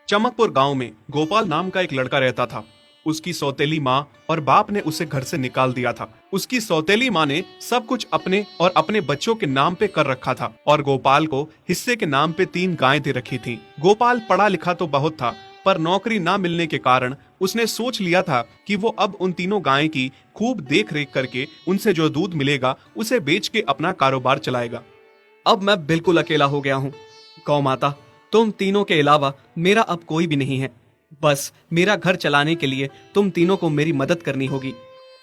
चमकपुर गांव में गोपाल नाम का एक लड़का रहता था। उसकी सौतेली माँ और बाप ने उसे घर से निकाल दिया था। उसकी सौतेली माँ ने सब कुछ अपने और अपने बच्चों के नाम पे कर रखा था और गोपाल को हिस्से के नाम पे 3 गायें दे रखी थीं। गोपाल पढ़ा लिखा तो बहुत था, पर नौकरी ना मिलने के कारण उसने सोच लिया था कि वो अब उन तीनों गायें की खूब देख रेख करके उनसे जो दूध मिलेगा उसे बेच के अपना कारोबार चलाएगा। अब मैं बिल्कुल अकेला हो गया हूँ। गौ माता, तुम तीनों के अलावा मेरा अब कोई भी नहीं है। बस मेरा घर चलाने के लिए तुम तीनों को मेरी मदद करनी होगी।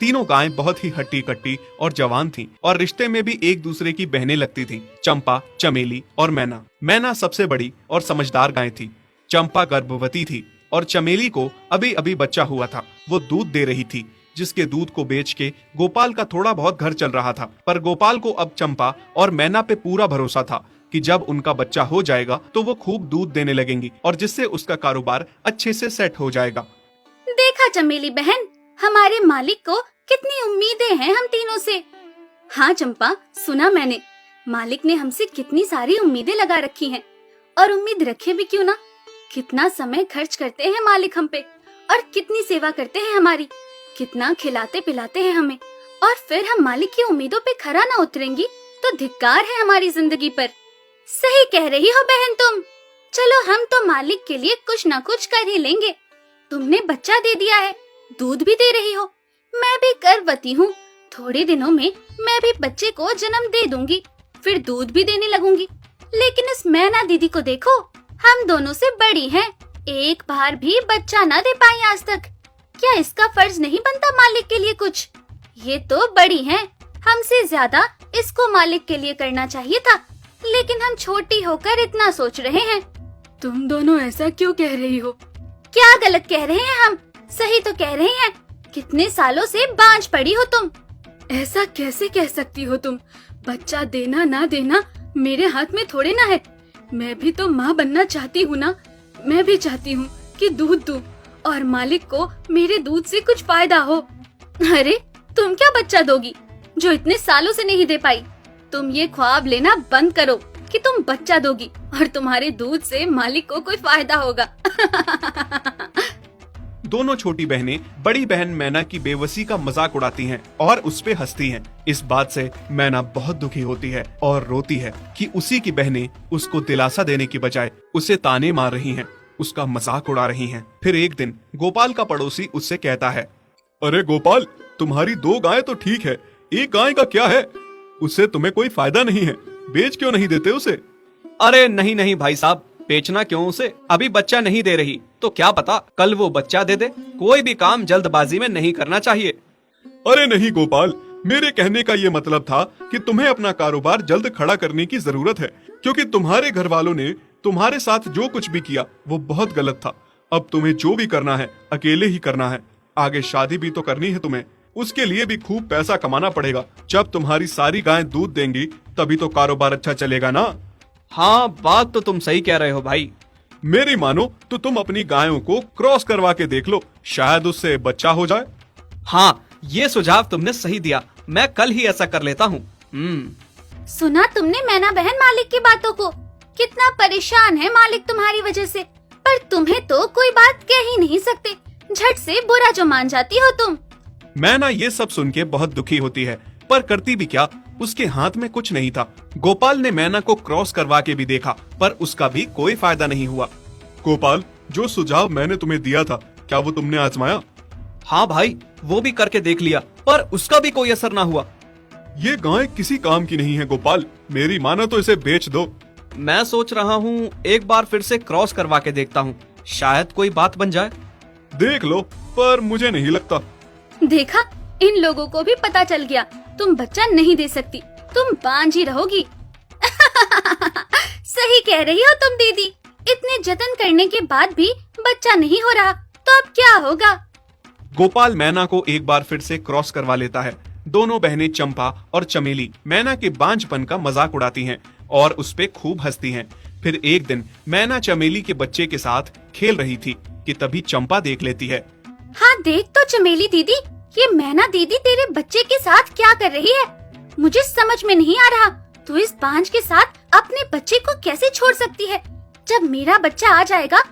तीनों गायें बहुत ही हट्टी कट्टी और जवान थीं और रिश्ते में भी एक दूसरे की बहनें लगती थीं। चंपा, चमेली और मैना। मैना सबसे बड़ी और समझदार गाय थी। चंपा गर्भवती थी और चमेली को अभी अभी बच्चा हुआ था। वो दूध दे रही थी, जिसके दूध को बेच के गोपाल का थोड़ा बहुत घर चल रहा था। पर गोपाल को अब चंपा और मैना पे पूरा भरोसा था कि जब उनका बच्चा हो जाएगा तो वो खूब दूध देने लगेंगी और जिससे उसका कारोबार अच्छे से सेट हो जाएगा। देखा चमेली बहन, हमारे मालिक को कितनी उम्मीदें हैं हम तीनों से। हाँ चंपा, सुना मैंने, मालिक ने हमसे कितनी सारी उम्मीदें लगा रखी हैं। और उम्मीद रखे भी क्यों ना, कितना समय खर्च करते हैं मालिक हम पे और कितनी सेवा करते हैं हमारी, कितना खिलाते पिलाते हैं हमें। और फिर हम मालिक की उम्मीदों पे खरा ना उतरेंगी तो धिक्कार है हमारी जिंदगी पर। सही कह रही हो बहन तुम। चलो हम तो मालिक के लिए कुछ ना कुछ कर ही लेंगे। तुमने बच्चा दे दिया है, दूध भी दे रही हो, मैं भी गर्भवती हूँ। थोड़े दिनों में मैं भी बच्चे को जन्म दे दूंगी, फिर दूध भी देने लगूंगी। लेकिन इस मैना दीदी को देखो, हम दोनों से बड़ी हैं, एक बार भी बच्चा ना दे पाई आज तक। क्या इसका फर्ज नहीं बनता मालिक के लिए कुछ? ये तो बड़ी हैं, हमसे ज्यादा इसको मालिक के लिए करना चाहिए था, लेकिन हम छोटी होकर इतना सोच रहे हैं। तुम दोनों ऐसा क्यों कह रही हो? क्या गलत कह रहे हैं हम? सही तो कह रहे हैं। कितने सालों से बांझ पड़ी हो तुम। ऐसा कैसे कह सकती हो तुम? बच्चा देना ना देना मेरे हाथ में थोड़े ना है। मैं भी तो माँ बनना चाहती हूँ ना। मैं भी चाहती हूँ कि दूध दूँ और मालिक को मेरे दूध से कुछ फायदा हो। अरे तुम क्या बच्चा दोगी जो इतने सालों से नहीं दे पाई? तुम ये ख्वाब लेना बंद करो कि तुम बच्चा दोगी और तुम्हारे दूध से मालिक को कोई फायदा होगा। दोनों छोटी बहनें बड़ी बहन मैना की बेबसी का मजाक उड़ाती हैं और उस पे हंसती हैं। इस बात से मैना बहुत दुखी होती है और रोती है कि उसी की बहनें उसको दिलासा देने की बजाय उसे ताने मार रही हैं, उसका मजाक उड़ा रही हैं। फिर एक दिन गोपाल का पड़ोसी उससे कहता है, अरे गोपाल, तुम्हारी 2 गायें तो ठीक है, एक गाय का क्या है? उससे तुम्हें कोई फायदा नहीं है, बेच क्यों नहीं देते उसे? अरे नहीं नहीं भाई साहब, बेचना क्यों उसे? अभी बच्चा नहीं दे रही तो क्या पता कल वो बच्चा दे दे। कोई भी काम जल्दबाजी में नहीं करना चाहिए। अरे नहीं गोपाल, मेरे कहने का ये मतलब था कि तुम्हें अपना कारोबार जल्द खड़ा करने की जरूरत है, क्योंकि तुम्हारे घर वालों ने तुम्हारे साथ जो कुछ भी किया वो बहुत गलत था। अब तुम्हें जो भी करना है अकेले ही करना है। आगे शादी भी तो करनी है तुम्हें, उसके लिए भी खूब पैसा कमाना पड़ेगा। जब तुम्हारी सारी गायें दूध देंगी तभी तो कारोबार अच्छा चलेगा ना। हाँ, बात तो तुम सही कह रहे हो भाई। मेरी मानो तो तुम अपनी गायों को क्रॉस करवा के देख लो, शायद उससे बच्चा हो जाए। हाँ, ये सुझाव तुमने सही दिया, मैं कल ही ऐसा कर लेता हूँ। सुना तुमने मैना बहन मालिक की बातों को? कितना परेशान है मालिक तुम्हारी वजह से, पर तुम्हें तो कोई बात कह ही नहीं सकते। झट से बुरा जो मान जाती हो तुम। मैना ये सब सुन के बहुत दुखी होती है, पर करती भी क्या, उसके हाथ में कुछ नहीं था। गोपाल ने मैना को क्रॉस करवा के भी देखा, पर उसका भी कोई फायदा नहीं हुआ। गोपाल, जो सुझाव मैंने तुम्हें दिया था, क्या वो तुमने आजमाया? हाँ भाई, वो भी करके देख लिया, पर उसका भी कोई असर ना हुआ। ये गाय किसी काम की नहीं है गोपाल, मेरी मानो तो इसे बेच दो। मैं सोच रहा हूँ एक बार फिर से क्रॉस करवा के देखता हूँ, शायद कोई बात बन जाए। देख लो, पर मुझे नहीं लगता। देखा, इन लोगों को भी पता चल गया तुम बच्चा नहीं दे सकती, तुम बांझ ही रहोगी। सही कह रही हो तुम दीदी, इतने जतन करने के बाद भी बच्चा नहीं हो रहा तो अब क्या होगा? गोपाल मैना को एक बार फिर से क्रॉस करवा लेता है। दोनों बहनें चंपा और चमेली मैना के बांझपन का मजाक उड़ाती हैं और उस पे खूब हंसती हैं। फिर एक दिन मैना चमेली के बच्चे के साथ खेल रही थी कि तभी चंपा देख लेती है। हाँ देख तो चमेली दीदी, ये मैना दीदी तेरे बच्चे के साथ क्या कर रही है? मुझे समझ में नहीं आ रहा, तू इस बांझ के साथ अपने बच्चे को कैसे छोड़ सकती है? जब मेरा बच्चा आ जाएगा